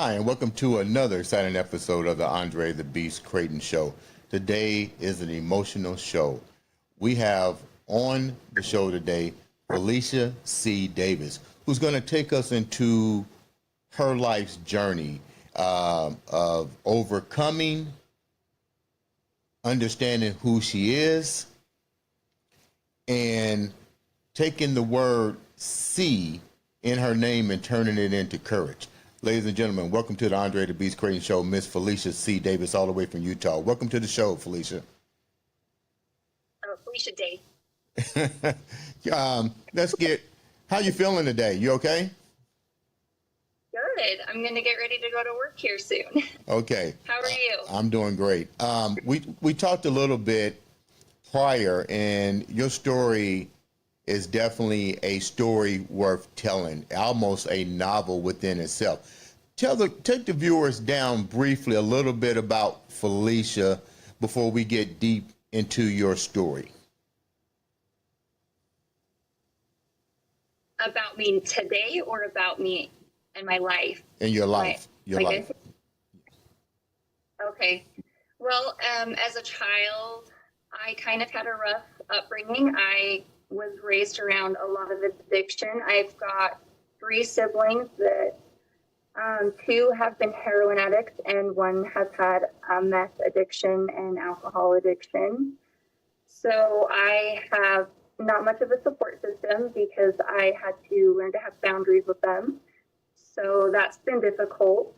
Hi, and welcome to another exciting episode of the Andre The Beast Crayton Show. Today is an emotional show. We have on the show today Felicia C. Davis, who's going to take us into her life's journey of overcoming, understanding who she is, and taking the word C in her name and turning it into courage. Ladies and gentlemen, welcome to the Andre The Beast Crayton Show, Miss Felicia C. Davis, all the way from Utah. Welcome to the show, Felicia. Felicia Day. Let's get, how you feeling today? You okay? Good. I'm going to get ready to go to work here soon. Okay. How are you? I'm doing great. We talked a little bit prior, and your story is definitely a story worth telling, almost a novel within itself. Take the viewers down briefly a little bit about Felicia before we get deep into your story. About me today or about me and my life? In your life. Your life. Okay. Well, as a child, I kind of had a rough upbringing. I was raised around a lot of addiction. I've got 3 siblings that 2 have been heroin addicts and 1 has had meth addiction and alcohol addiction. So I have not much of a support system because I had to learn to have boundaries with them. So that's been difficult.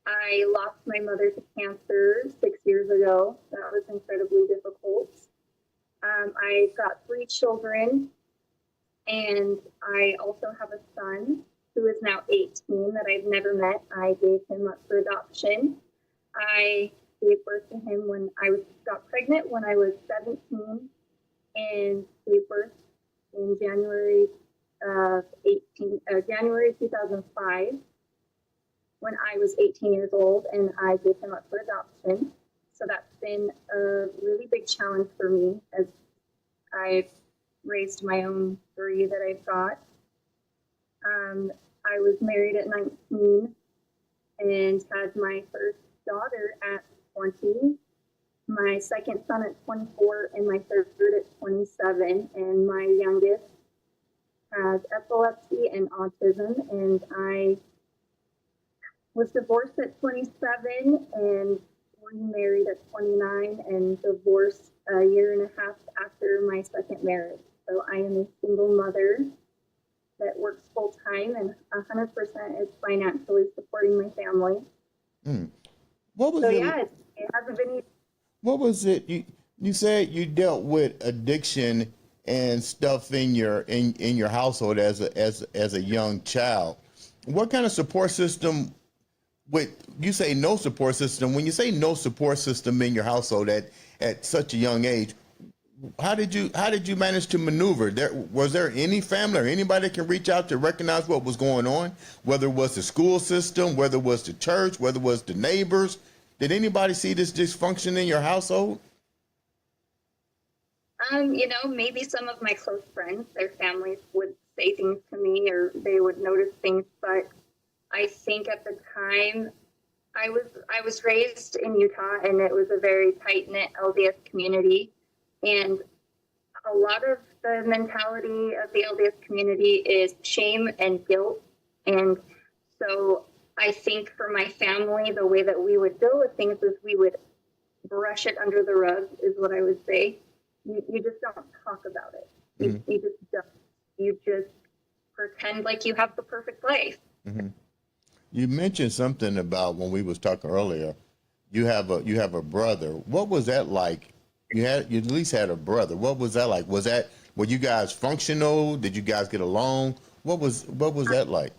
I lost my mother to cancer 6 years ago. That was incredibly difficult. I've got 3 children, and I also have a son who is now 18 that I've never met. I gave him up for adoption. I gave birth to him when I got pregnant when I was 17 and gave birth in January 2005 when I was 18 years old, and I gave him up for adoption. So that's been a really big challenge for me as I've raised my own 3 that I've got. I was married at 19 and had my first daughter at 20, my second son at 24, and my third at 27. And my youngest has epilepsy and autism, and I was divorced at 27 and remarried at 29 and divorced a year and a half after my second marriage. So I am a single mother that works full time and 100% is financially supporting my family. What was so it? Yeah, it hasn't been easy. What was it? You said you dealt with addiction and stuff in your household as a young child. What kind of support system? You say no support system. When you say no support system in your household at such a young age, how did you manage to maneuver? Was there any family or anybody that can reach out to recognize what was going on? Whether it was the school system, whether it was the church, whether it was the neighbors, did anybody see this dysfunction in your household? Maybe some of my close friends, their families would say things to me or they would notice things, but I think at the time I was raised in Utah, and it was a very tight-knit LDS community, and a lot of the mentality of the LDS community is shame and guilt. And so I think for my family, the way that we would deal with things is we would brush it under the rug, is what I would say. You just don't talk about it. You just don't. You just pretend like you have the perfect life. Mm-hmm. You mentioned something about when we was talking earlier. You have a brother. What was that like? You at least had a brother. What was that like? Were you guys functional? Did you guys get along? What was that like?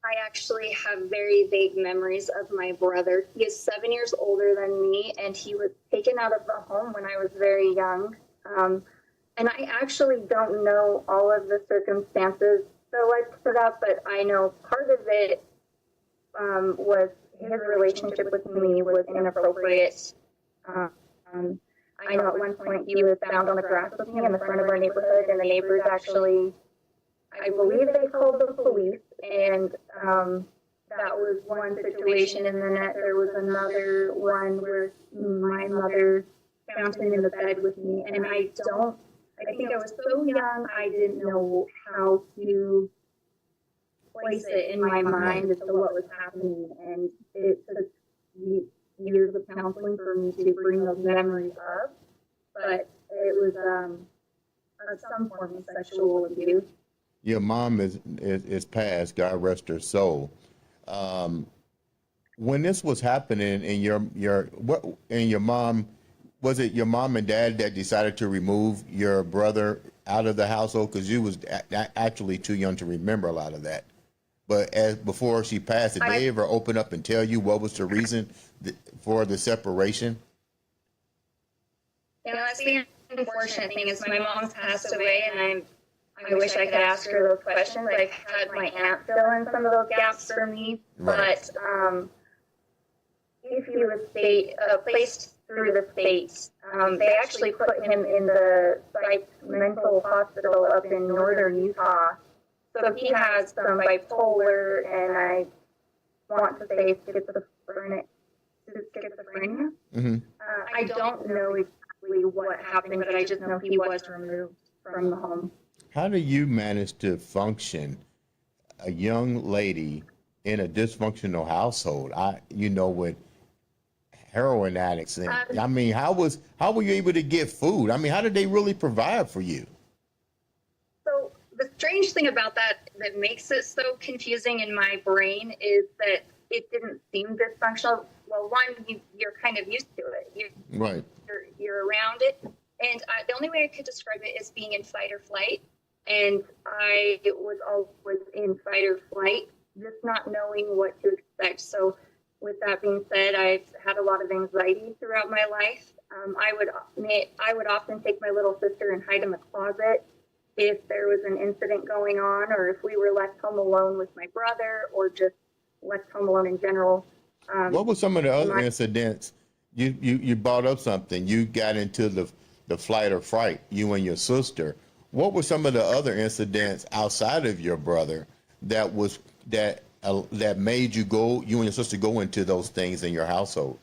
I actually have very vague memories of my brother. He is 7 years older than me, and he was taken out of the home when I was very young. And I actually don't know all of the circumstances so I put up, but I know part of it was his relationship with me was inappropriate. I know at one point he was found on the grass with me in the front of our neighborhood, and the neighbors actually, I believe they called the police, and that was one situation. And then there was another one where my mother found him in the bed with me, and I think I was so young, I didn't know how to place it in my mind as to what was happening, and it took years of counseling for me to bring those memories up, but it was some form of sexual abuse. Your mom is passed, God rest her soul. When this was happening, and your mom, was it your mom and dad that decided to remove your brother out of the household, because you was actually too young to remember a lot of that? But before she passed, did they ever open up and tell you what was the reason for the separation? That's the unfortunate thing, is my mom's passed away, and I wish I could ask her those questions. I've had my aunt fill in some of those gaps for me, Right. but if he was placed through the state, they actually put him in the psych mental hospital up in northern Utah. So he has some bipolar, and I want to say schizophrenia. Mm-hmm. I don't know exactly what happened, but I just know he was removed from the home. How do you manage to function, a young lady in a dysfunctional household? With heroin addicts, and I mean, how were you able to get food? I mean, how did they really provide for you? So the strange thing about that makes it so confusing in my brain is that it didn't seem dysfunctional. Well, one, you're kind of used to it. Right. You're around it, and the only way I could describe it is being in fight or flight. And I was always in fight or flight, just not knowing what to expect. So with that being said, I've had a lot of anxiety throughout my life. I would often take my little sister and hide in the closet if there was an incident going on, or if we were left home alone with my brother, or just left home alone in general. What were some of the other incidents? You brought up something. You got into the flight or fright, you and your sister. What were some of the other incidents outside of your brother that made you and your sister go into those things in your household?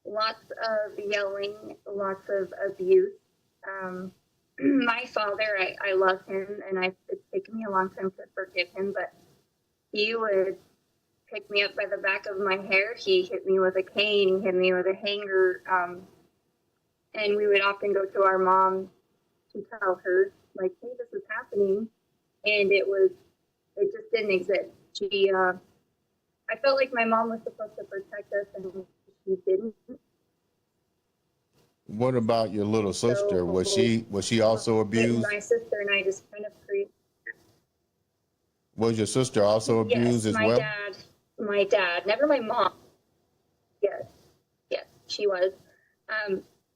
Lots of yelling, lots of abuse. My father, I love him, and it's taken me a long time to forgive him, but he would pick me up by the back of my hair. He hit me with a cane, he hit me with a hanger, and we would often go to our mom to tell her, like, hey, this is happening, and it just didn't exist. I felt like my mom was supposed to protect us, and she didn't. What about your little sister? So, Was she also abused? My sister and I just kind of created. Was your sister also abused as well? My dad, never my mom. Yes, she was.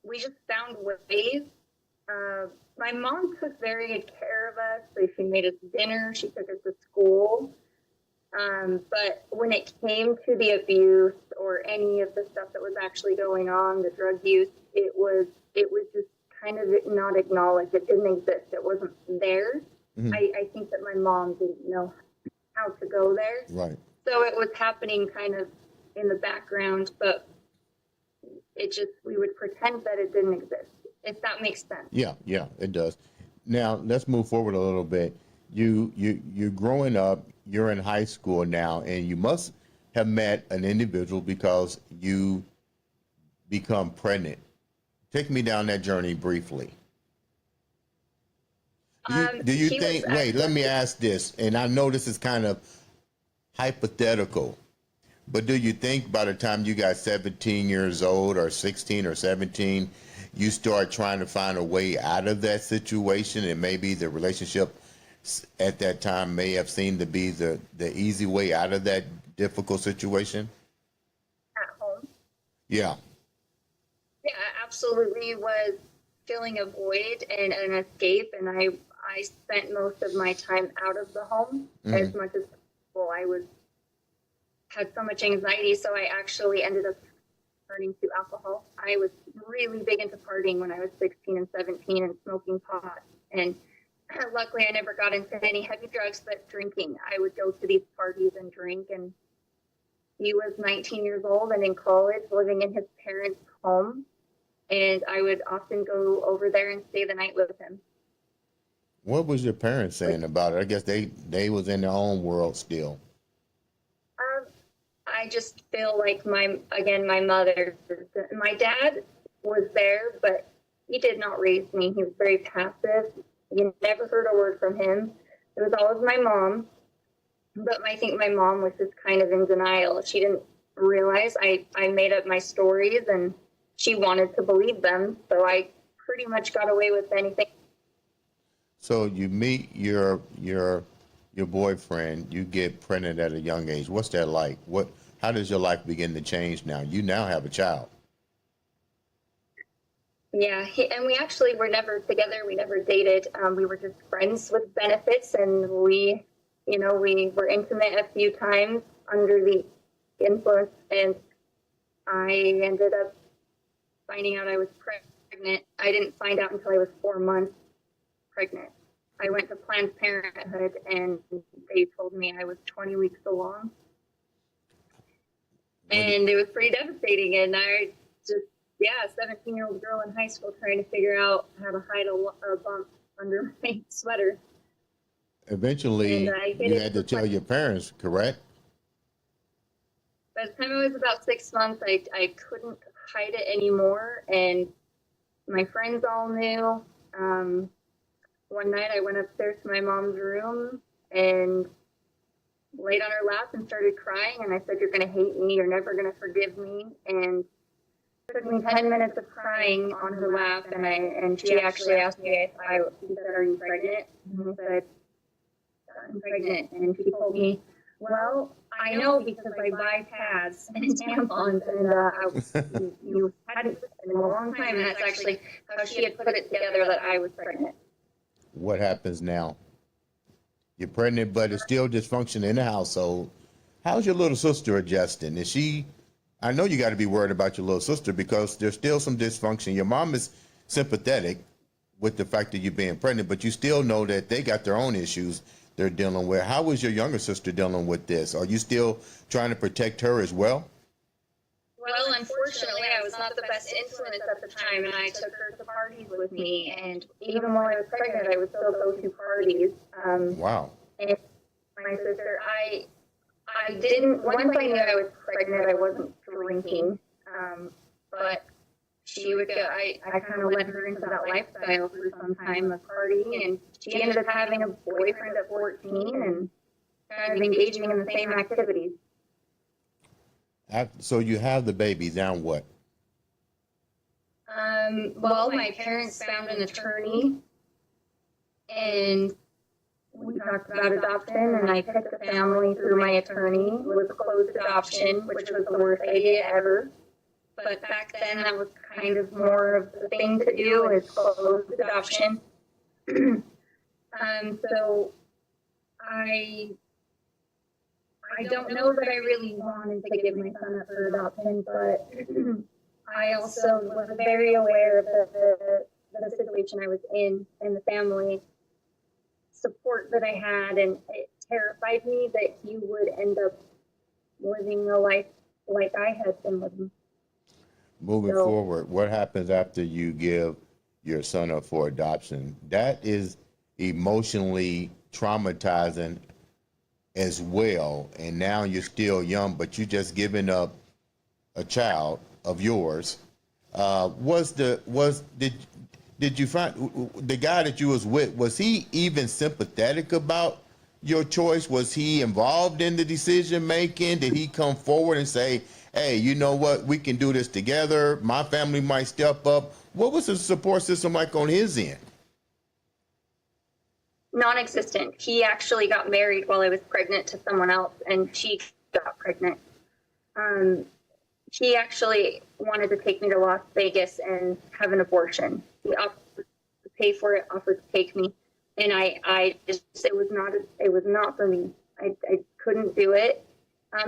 We just found ways. My mom took very good care of us. So she made us dinner. She took us to school. But when it came to the abuse or any of the stuff that was actually going on, the drug use, it was just kind of not acknowledged. It didn't exist. It wasn't there. Mm-hmm. I think that my mom didn't know how to go there. Right. So it was happening kind of in the background, but we would pretend that it didn't exist, if that makes sense. Yeah, it does. Now let's move forward a little bit. You're growing up, you're in high school now, and you must have met an individual because you become pregnant. Take me down that journey briefly. Do you think, let me ask this, and I know this is kind of hypothetical, but do you think by the time you got 17 years old or 16 or 17, you start trying to find a way out of that situation, and maybe the relationship at that time may have seemed to be the easy way out of that difficult situation? At home? Yeah. Yeah, absolutely was filling a void and an escape, and I spent most of my time out of the home as much as possible. I had so much anxiety, so I actually ended up turning to alcohol. I was really big into partying when I was 16 and 17 and smoking pot, and luckily I never got into any heavy drugs, but drinking. I would go to these parties and drink, and he was 19 years old and in college, living in his parents' home, and I would often go over there and stay the night with him. What was your parents saying about it? I guess they was in their own world still. I just feel like my mother, my dad was there, but he did not raise me. He was very passive. You never heard a word from him. It was always my mom, but I think my mom was just kind of in denial. She didn't realize I made up my stories, and she wanted to believe them, so I pretty much got away with anything. So you meet your boyfriend, you get pregnant at a young age. What's that like? How does your life begin to change now? You now have a child. Yeah, and we actually were never together. We never dated. We were just friends with benefits, and we were intimate a few times under the influence, and I ended up finding out I was pregnant. I didn't find out until I was 4 months pregnant. I went to Planned Parenthood, and they told me I was 20 weeks along. And it was pretty devastating, and I just, a 17-year-old girl in high school trying to figure out how to hide a bump under my sweater. Eventually, you had to tell your parents, correct? By the time I was about 6 months, I couldn't hide it anymore, and my friends all knew. One night I went upstairs to my mom's room and laid on her lap and started crying, and I said, "You're going to hate me, you're never going to forgive me." And it took me 10 minutes of crying on her lap, and she actually asked me she said, "Are you pregnant?" And I said, "I'm pregnant." And she told me, "Well, I know because I buy pads and tampons, and you hadn't in a long time," and that's actually how she had put it together that I was pregnant. What happens now? You're pregnant, but it's still dysfunction in the household. How's your little sister adjusting? I know you got to be worried about your little sister because there's still some dysfunction. Your mom is sympathetic with the fact that you're being pregnant, but you still know that they got their own issues they're dealing with. How is your younger sister dealing with this? Are you still trying to protect her as well? Well, unfortunately, I was not the best influence at the time, and I took her to parties with me. And even while I was pregnant, I would still go to parties. Wow. And my sister, I didn't, once I knew I was pregnant, I wasn't drinking. But she would go, I kind of led her into that lifestyle for some time of partying, and she ended up having a boyfriend at 14 and kind of engaging in the same activities. So you have the baby, now what? Well, my parents found an attorney, and we talked about adoption, and I picked a family through my attorney. It was a closed adoption, which was the worst idea ever. But back then, that was kind of more of the thing to do, is closed adoption. So I don't know that I really wanted to give my son up for adoption, but I also was very aware of the situation I was in and the family support that I had, and it terrified me that he would end up living a life like I had been living. Moving forward, what happens after you give your son up for adoption? That is emotionally traumatizing as well. And now you're still young, but you just given up a child of yours. Did you find the guy that you was with, was he even sympathetic about your choice? Was he involved in the decision making? Did he come forward and say, "Hey, you know what, we can do this together, my family might step up"? What was the support system like on his end? Non-existent. He actually got married while I was pregnant to someone else, and she got pregnant. He actually wanted to take me to Las Vegas and have an abortion. He offered to pay for it, offered to take me, and I just, it was not for me. I couldn't do it.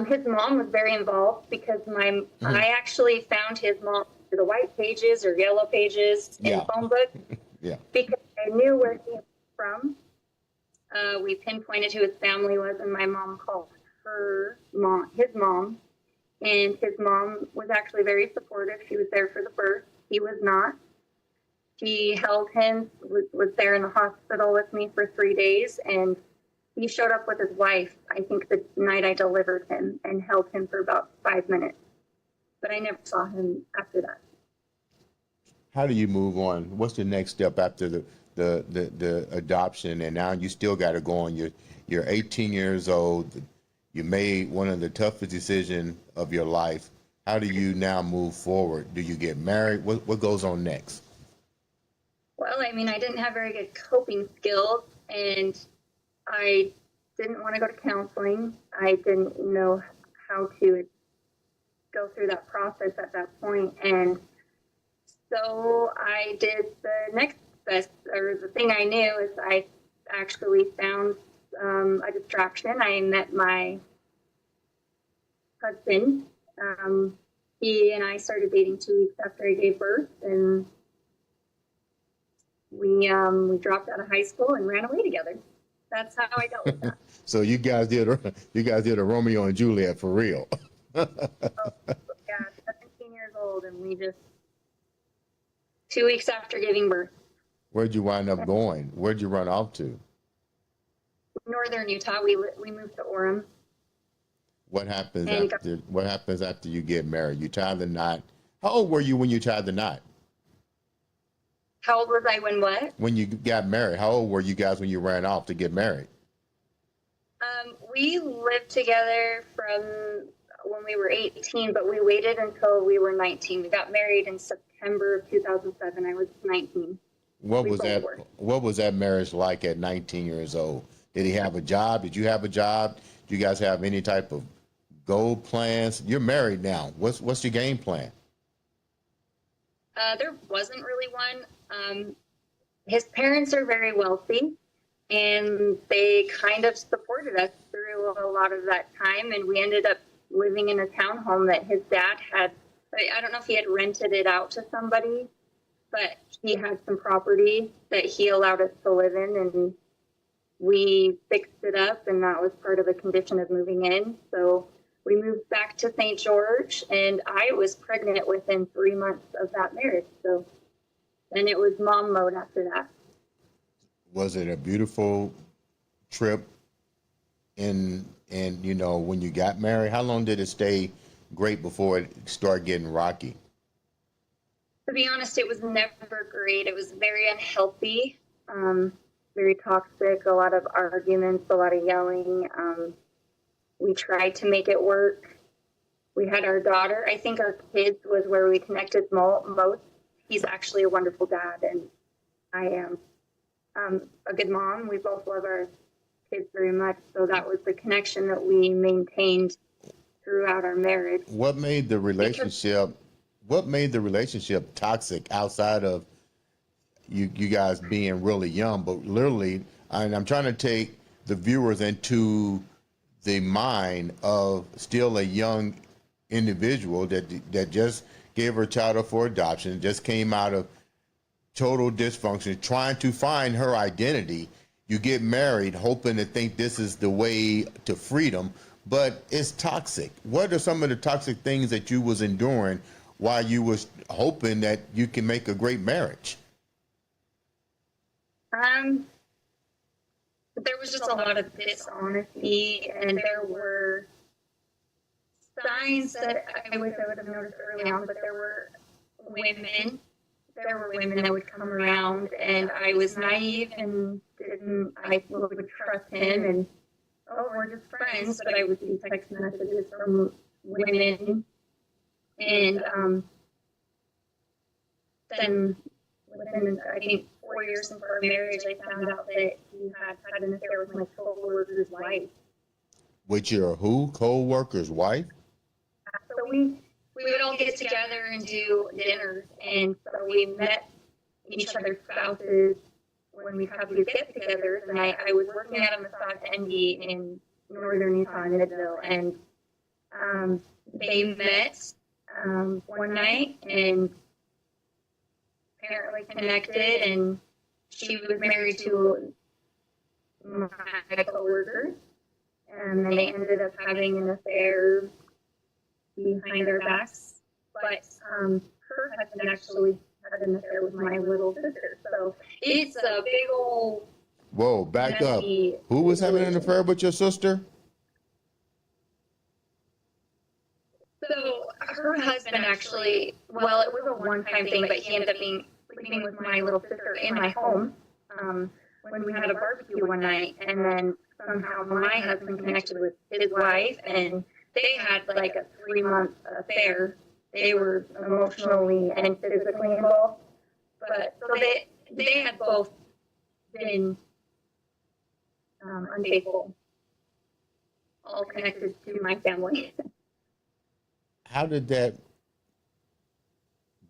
His mom was very involved because I actually found his mom through the white pages or yellow pages in the phone book. Yeah. Because I knew where he was from. We pinpointed who his family was, and my mom called his mom, and his mom was actually very supportive. She was there for the birth. He was not. She held him, was there in the hospital with me for 3 days, and he showed up with his wife, I think the night I delivered him, and held him for about 5 minutes. But I never saw him after that. How do you move on? What's the next step after the adoption? And now you still got to go on. You're 18 years old. You made one of the toughest decisions of your life. How do you now move forward? Do you get married? What goes on next? Well, I mean, I didn't have very good coping skills, and I didn't want to go to counseling. I didn't know how to go through that process at that point. And so I did the next best, or the thing I knew is I actually found a distraction. I met my husband. He and I started dating 2 weeks after I gave birth, and we dropped out of high school and ran away together. That's how I dealt with that. So you guys did a Romeo and Juliet for real. Oh, yeah, 17 years old, and we just 2 weeks after giving birth. Where'd you wind up going? Where'd you run off to? Northern Utah. We moved to Orem. What happens after you get married? You tie the knot. How old were you when you tied the knot? How old was I when what? When you got married, how old were you guys when you ran off to get married? We lived together from when we were 18, but we waited until we were 19. We got married in September of 2007. I was 19. What was that marriage like at 19 years old? Did he have a job? Did you have a job? Do you guys have any type of goal plans? You're married now. What's your game plan? There wasn't really one. His parents are very wealthy, and they kind of supported us through a lot of that time. And we ended up living in a townhome that his dad had. I don't know if he had rented it out to somebody, but he had some property that he allowed us to live in, and we fixed it up, and that was part of the condition of moving in. So we moved back to St. George, and I was pregnant within 3 months of that marriage. So then it was mom mode after that. Was it a beautiful trip? And when you got married, how long did it stay great before it started getting rocky? To be honest, it was never great. It was very unhealthy, very toxic, a lot of arguments, a lot of yelling. We tried to make it work. We had our daughter. I think our kids was where we connected most. He's actually a wonderful dad, and I am a good mom. We both love our kids very much, so that was the connection that we maintained throughout our marriage. What made the relationship toxic outside of you guys being really young, but literally, and I'm trying to take the viewers into the mind of still a young individual that just gave her child up for adoption, just came out of total dysfunction, trying to find her identity. You get married, hoping to think this is the way to freedom, but it's toxic. What are some of the toxic things that you was enduring while you was hoping that you can make a great marriage? There was just a lot of dishonesty, and there were signs that I wish I would have noticed early on, but there were women that would come around, and I was naive and I would trust him, and we're just friends, but I would see text messages from women, and then within, I think, 4 years into our marriage, I found out that he had an affair with my co-worker's wife. With your who? Co-worker's wife? So we would all get together and do dinners, and so we met each other's spouses when we have these get-togethers. And I was working at a massage ND in northern Utah, in Midville, and they met one night and apparently connected, and she was married to my coworker, and they ended up having an affair behind our backs. But her husband actually had an affair with my little sister. So it's a big old Whoa, back up. messy Who was having an situation. affair with your sister? So her husband actually, well, it was a one-time thing, but he ended up being sleeping with my little sister in my home when we had a barbecue one night, and then somehow my husband connected with his wife, and they had like a 3-month affair. They were emotionally and physically involved, but so they had both been unfaithful, all connected to my family. How did that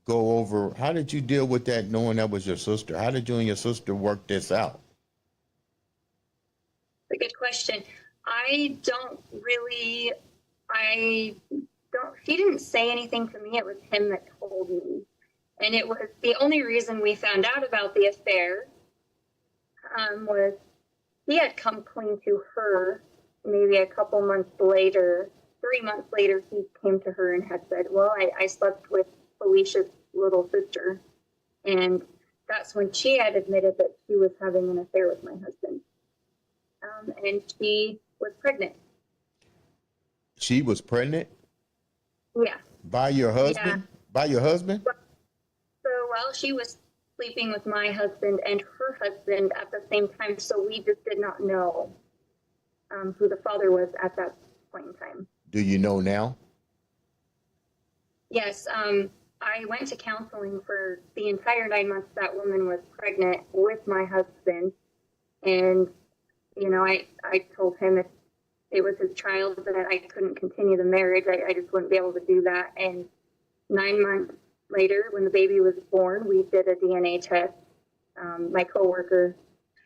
go over? How did you deal with that knowing that was your sister? How did you and your sister work this out? A good question. I don't really, I don't, she didn't say anything to me. It was him that told me. And it was the only reason we found out about the affair was he had come clean to her maybe a couple months later. 3 months later, he came to her and had said, well, I slept with Felicia's little sister. And that's when she had admitted that she was having an affair with my husband. And she was pregnant. She was pregnant Yeah. by your husband? Yeah. By your husband? So while she was sleeping with my husband and her husband at the same time, so we just did not know who the father was at that point in time. Do you know now? Yes, I went to counseling for the entire 9 months that woman was pregnant with my husband. And, you know, I told him if it was his child that I couldn't continue the marriage. I just wouldn't be able to do that. And 9 months later, when the baby was born, we did a DNA test. My coworker,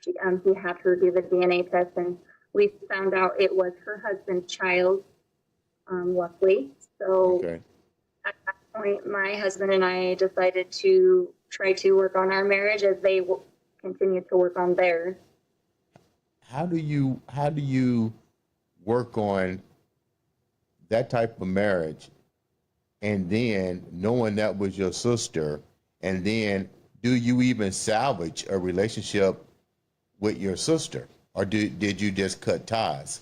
he had her do the DNA test, and we found out it was her husband's child, luckily. So Okay. at that point, my husband and I decided to try to work on our marriage as they continued to work on theirs. How do you work on that type of marriage and then knowing that was your sister, and then do you even salvage a relationship with your sister, or did you just cut ties?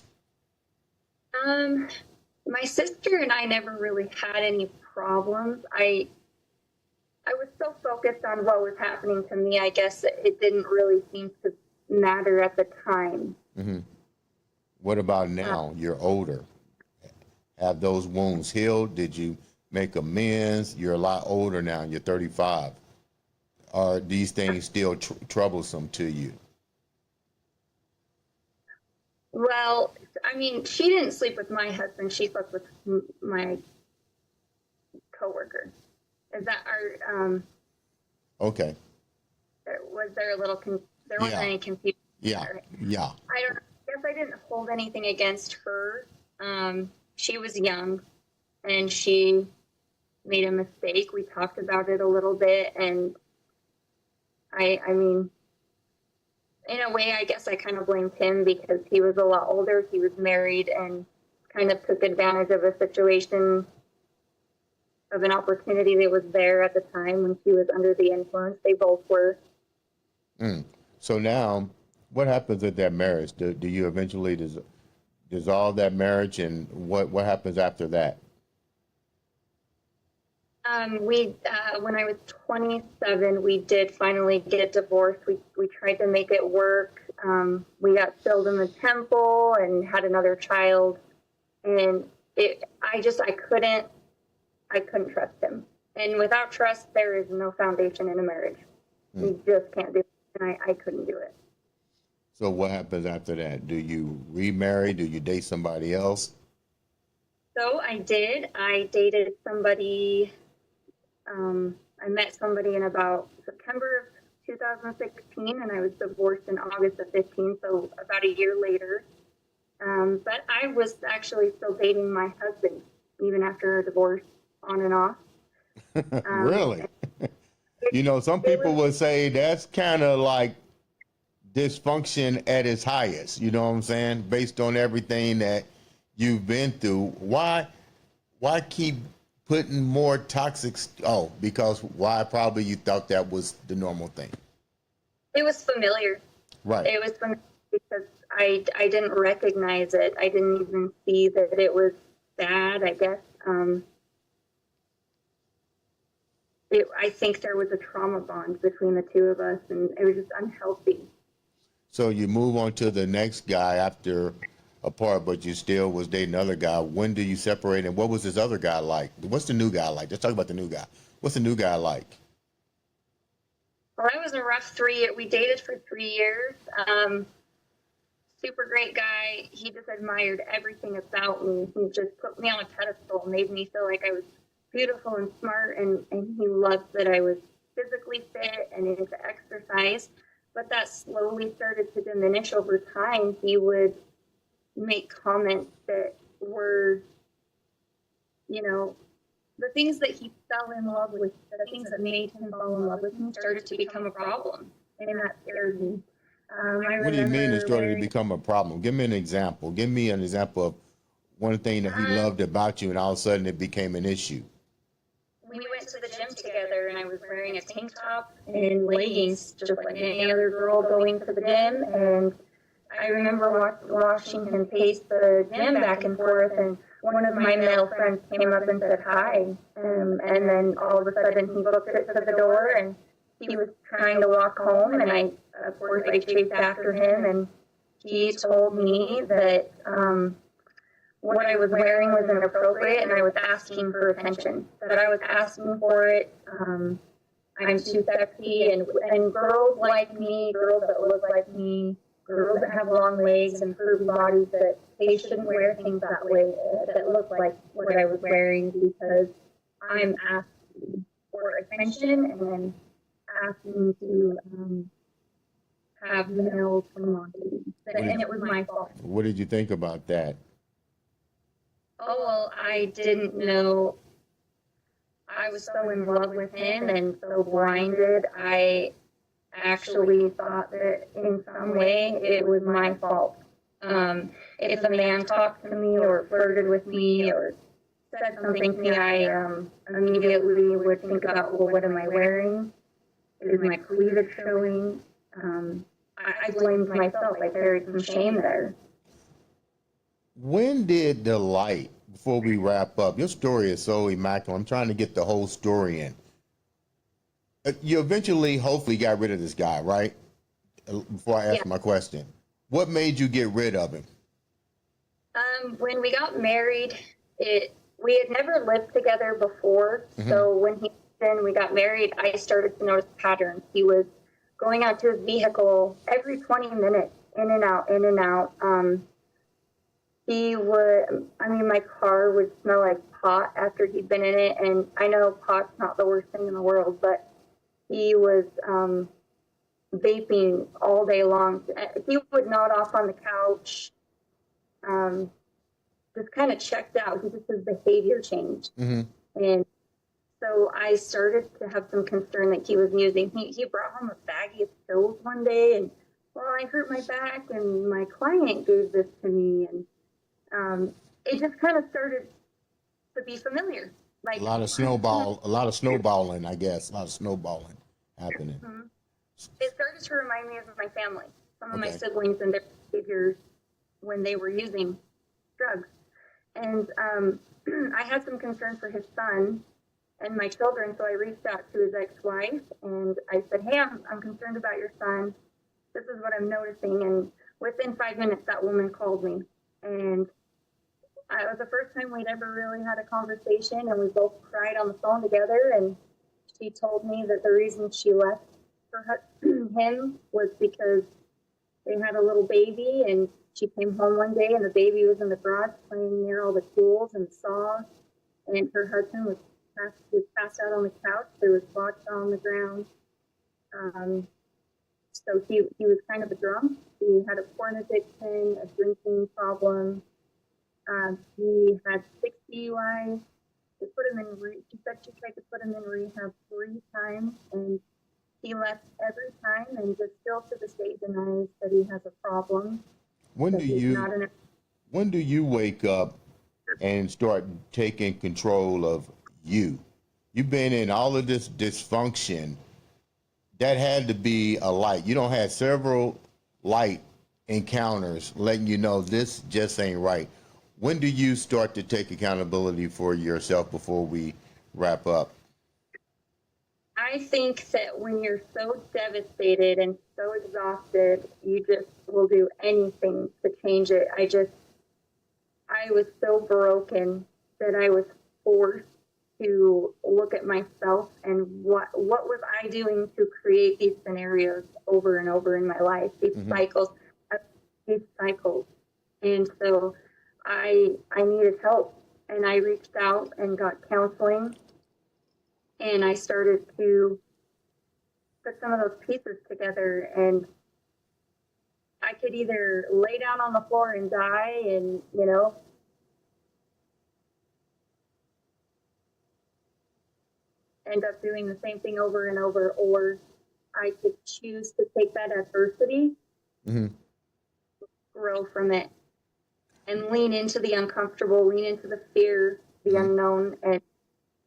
My sister and I never really had any problems. I was so focused on what was happening to me, I guess it didn't really seem to matter at the time. Mm-hmm. What about now? You're older. Have those wounds healed? Did you make amends? You're a lot older now. You're 35. Are these things still troublesome to you? Well, I mean, she didn't sleep with my husband. She slept with my coworker. Is that our, Okay. was there a little, there wasn't any confusion? Yeah. There. Yeah. I guess I didn't hold anything against her. She was young and she made a mistake. We talked about it a little bit, and I mean, in a way, I guess I kind of blamed him because he was a lot older. He was married and kind of took advantage of a situation, of an opportunity that was there at the time when she was under the influence. They both were. So now, what happens with that marriage? Do you eventually dissolve that marriage, and what happens after that? When I was 27, we did finally get divorced. We tried to make it work. We got filled in the temple and had another child, and I couldn't trust him. And without trust, there is no foundation in a marriage. You just can't do it, and I couldn't do it. So what happens after that? Do you remarry? Do you date somebody else? So I did. I dated somebody. I met somebody in about September of 2016, and I was divorced in August of 15, so about a year later. But I was actually still dating my husband, even after a divorce, on and off. Really? You know, some people would say that's kind of like dysfunction at its highest. You know what I'm saying? Based on everything that you've been through, why keep putting more toxic? Oh, because why? Probably you thought that was the normal thing. It was familiar. Right. It was familiar because I didn't recognize it. I didn't even see that it was bad, I guess. I think there was a trauma bond between the two of us, and it was just unhealthy. So you move on to the next guy after apart, but you still was dating another guy. When do you separate, and what was this other guy like? What's the new guy like? Let's talk about the new guy. What's the new guy like? Well, I was a rough 3 years. We dated for 3 years. Super great guy. He just admired everything about me. He just put me on a pedestal, made me feel like I was beautiful and smart, and he loved that I was physically fit and into exercise. But that slowly started to diminish over time. He would make comments that were, you know, the things that he fell in love with, the things that made him fall in love with me started to become a problem. And that scared me. What do you mean it started to become a problem? Give me an example. Give me an example of one thing that he loved about you and all of a sudden it became an issue. We went to the gym together and I was wearing a tank top and leggings just like any other girl going to the gym. And I remember watching him pace the gym back and forth, and one of my male friends came up and said hi. And then all of a sudden he booked it to the door and he was trying to walk home, and of course, I chased after him, and he told me that what I was wearing was inappropriate, and I was asking for attention, that I was asking for it. I'm too sexy, and girls like me, girls that look like me, girls that have long legs and curvy bodies, that they shouldn't wear things that way, that look like what I was wearing, because I'm asking for attention and asking to have males come on to me. And it was my fault. What did you think about that? Oh, well, I didn't know. I was so in love with him and so blinded. I actually thought that in some way it was my fault. If a man talked to me or flirted with me or said something to me, I immediately would think about, well, what am I wearing? Is my cleavage showing? I blamed myself. I carried some shame there. When did the light, before we wrap up, your story is so immaculate. I'm trying to get the whole story in. You eventually, hopefully, got rid of this guy, right? Before I ask my question. What made you get rid of him? When we got married, we had never lived together before. Mm-hmm. So when we got married, I started to notice patterns. He was going out to his vehicle every 20 minutes, in and out, in and out. My car would smell like pot after he'd been in it. And I know pot's not the worst thing in the world, but he was vaping all day long. He would nod off on the couch, just kind of checked out. His behavior changed. Mm-hmm. And so I started to have some concern that he was using. He brought home a baggie of pills one day, and, well, I hurt my back, and my client gave this to me. And it just kind of started to be familiar. Like a lot of snowballing, I guess. A lot of snowballing happening. Mm-hmm. It started to remind me of my family, some of my siblings and their behaviors when they were using drugs. And I had some concern for his son and my children, so I reached out to his ex-wife, and I said, hey, I'm concerned about your son. This is what I'm noticing. And within 5 minutes, that woman called me. And it was the first time we'd ever really had a conversation, and we both cried on the phone together. And she told me that the reason she left him was because they had a little baby, and she came home one day and the baby was in the garage playing near all the tools and saws, and her husband was passed out on the couch. There was vodka on the ground. So he was kind of a drunk. He had a porn addiction, a drinking problem. He had 6 DUIs. She said she tried to put him in rehab 3 times, and he left every time and just still to this day denies that he has a problem. When That do he's you not in a, when do you wake up and start taking control of you? You've been in all of this dysfunction. That had to be a light. You don't have several light encounters letting you know this just ain't right. When do you start to take accountability for yourself before we wrap up? I think that when you're so devastated and so exhausted, you just will do anything to change it. I was so broken that I was forced to look at myself and what was I doing to create these scenarios over and over in my life, these cycles, these cycles. And so I needed help, and I reached out and got counseling, and I started to put some of those pieces together, and I could either lay down on the floor and die and, end up doing the same thing over and over, or I could choose to take that adversity, grow from it, and lean into the uncomfortable, lean into the fear, the unknown, and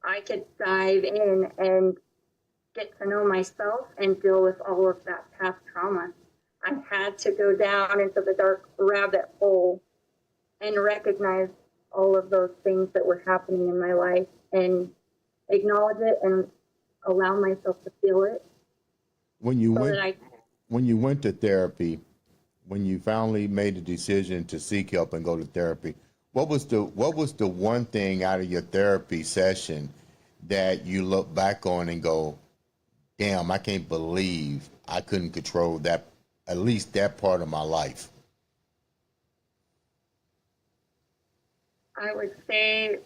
I could dive in and get to know myself and deal with all of that past trauma. I had to go down into the dark rabbit hole and recognize all of those things that were happening in my life and acknowledge it and allow myself to feel it. When you went to therapy, when you finally made the decision to seek help and go to therapy, what was the one thing out of your therapy session that you look back on and go, damn, I can't believe I couldn't control that, at least that part of my life? I would say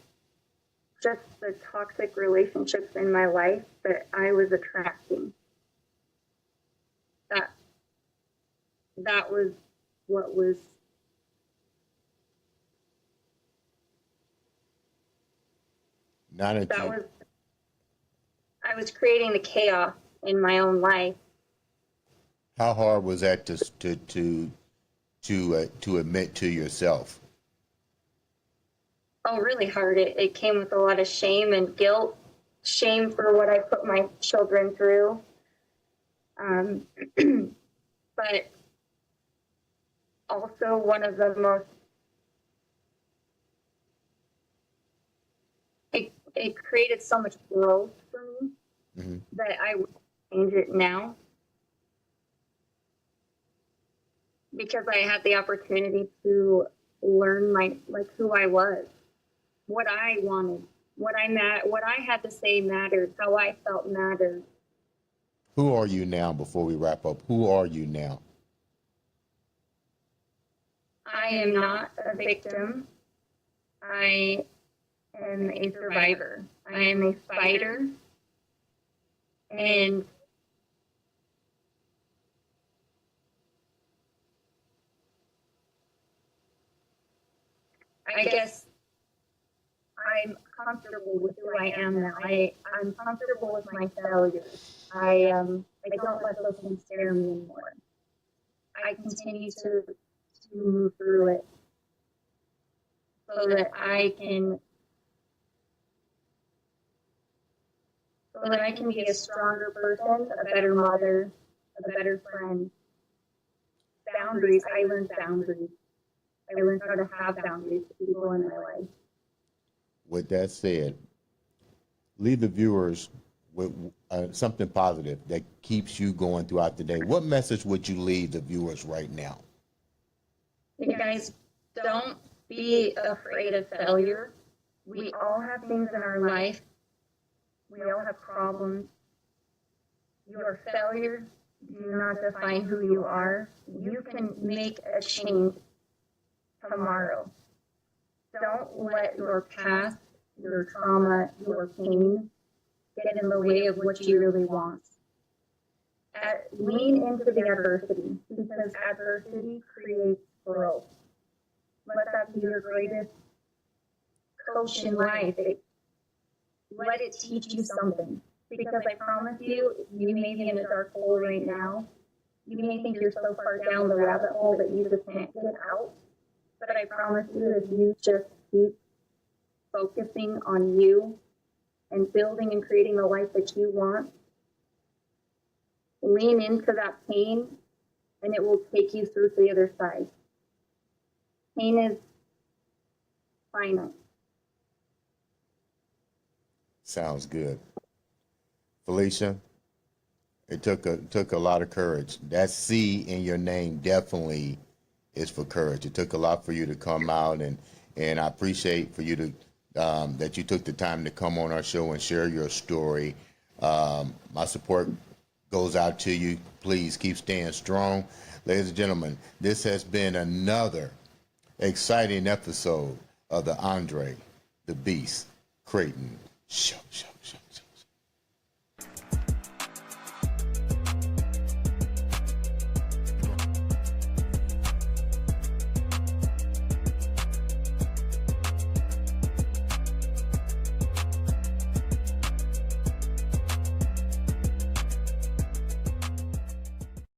just the toxic relationships in my life that I was attracting. That was what was Not that that was I was creating the chaos in my own life. How hard was that to admit to yourself? Oh, really hard. It came with a lot of shame and guilt, shame for what I put my children through. But also one of the most, it created so much growth for me that I would change it now because I had the opportunity to learn who I was, what I wanted, what I had to say mattered, how I felt mattered. Who are you now before we wrap up? Who are you now? I am not a victim. I am a survivor. I am a fighter. And I guess I'm comfortable with who I am now. I'm comfortable with my failures. I don't let those things scare me anymore. I continue to move through it so that I can be a stronger person, a better mother, a better friend. Boundaries. I learned boundaries. I learned how to have boundaries with people in my life. With that said, leave the viewers with something positive that keeps you going throughout the day. What message would you leave the viewers right now? You guys, don't be afraid of failure. We all have things in our life. We all have problems. Your failures do not define who you are. You can make a change tomorrow. Don't let your past, your trauma, your pain get in the way of what you really want. Lean into the adversity because adversity creates growth. Let that be your greatest coach in life. Let it teach you something because I promise you, you may be in a dark hole right now. You may think you're so far down the rabbit hole that you just can't get out. But I promise you, if you just keep focusing on you and building and creating the life that you want, lean into that pain and it will take you through to the other side. Pain is finite. Sounds good. Felicia, it took a lot of courage. That C in your name definitely is for courage. It took a lot for you to come out, and I appreciate for you to that you took the time to come on our show and share your story. My support goes out to you. Please keep staying strong. Ladies and gentlemen, this has been another exciting episode of the Andre the Beast Crayton Show.